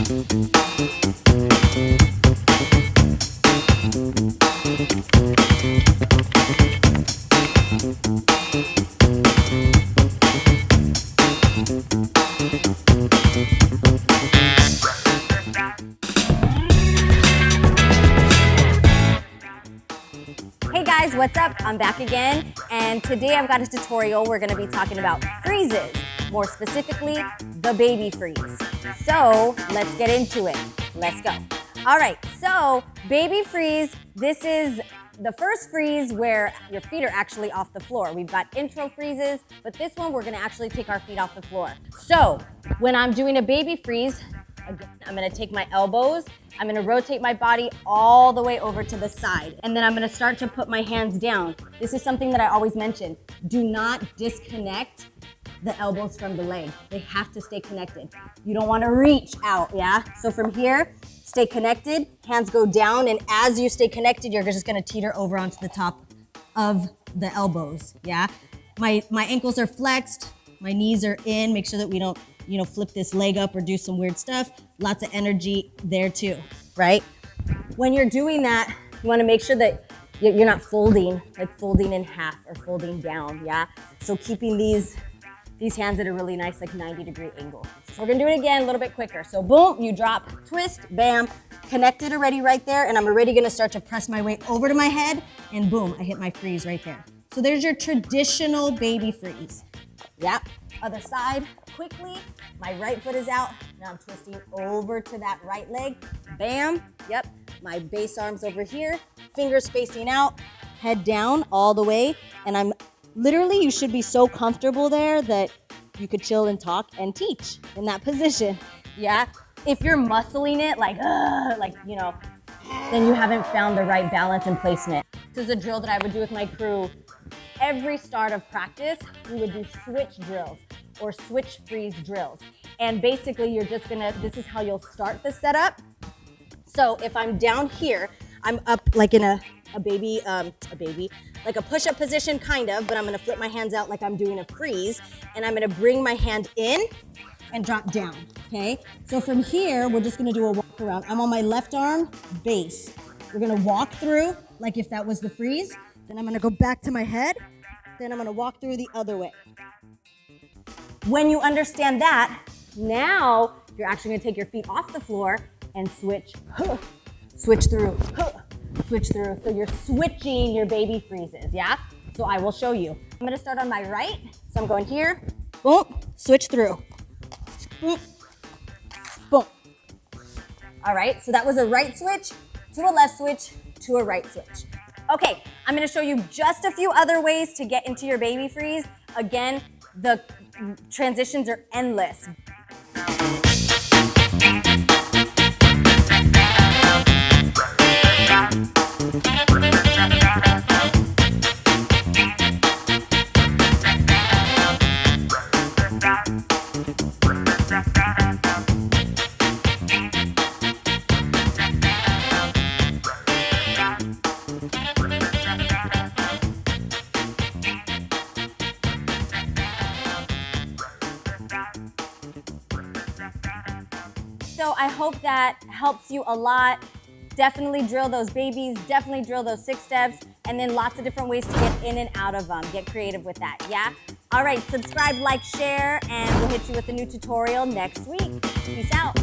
Hey guys, what's up? I'm back again, and today I've got a tutorial. We're gonna be talking about freezes, more specifically, the baby freeze. So let's get into it. Let's go. All right, so baby freeze, this is the first freeze where your feet are actually off the floor. We've got intro freezes, but this one we're gonna actually take our feet off the floor. So when I'm doing a baby freeze, again, I'm gonna take my elbows, I'm gonna rotate my body all the way over to the side, and then I'm gonna start to put my hands down. This is something that I always mention. Do not disconnect the elbows from the leg. They have to stay connected. You don't wanna reach out, yeah? So from here, stay connected, hands go down, and as you stay connected, you're just gonna teeter over onto the top of the elbows, yeah? My ankles are flexed, my knees are in, make sure that we don't flip this leg up or do some weird stuff. Lots of energy there too, right? When you're doing that, you wanna make sure that you're not folding, like folding in half or folding down, yeah? So keeping these hands at a really nice, like 90-degree angle. So we're gonna do it again a little bit quicker. So boom, you drop, twist, bam, connected already right there, and I'm already gonna start to press my way over to my head, and boom, I hit my freeze right there. So there's your traditional baby freeze. Yep, other side, quickly, my right foot is out, now I'm twisting over to that right leg, bam, yep, my base arm's over here, fingers facing out, head down all the way, and I'm literally, you should be so comfortable there that you could chill and talk and teach in that position, yeah? If you're muscling it then you haven't found the right balance and placement. This is a drill that I would do with my crew. Every start of practice, we would do switch drills or switch freeze drills. And basically you're just gonna, this is how you'll start the setup. So if I'm down here, I'm up like in a baby, like a push-up position kind of, but I'm gonna flip my hands out like I'm doing a freeze, and I'm gonna bring my hand in and drop down, okay? So from here, we're just gonna do a walk around. I'm on my left arm, base. We're gonna walk through like if that was the freeze, then I'm gonna go back to my head, then I'm gonna walk through the other way. When you understand that, now you're actually gonna take your feet off the floor and switch, switch through, switch through. So you're switching your baby freezes, yeah? So I will show you. I'm gonna start on my right. So I'm going here, boom, switch through, boom, boom. All right, so that was a right switch to a left switch to a right switch. Okay, I'm gonna show you just a few other ways to get into your baby freeze. Again, the transitions are endless. So I hope that helps you a lot. Definitely drill those babies, definitely drill those 6 steps, and then lots of different ways to get in and out of them. Get creative with that, yeah? All right, subscribe, like, share, and we'll hit you with a new tutorial next week. Peace out.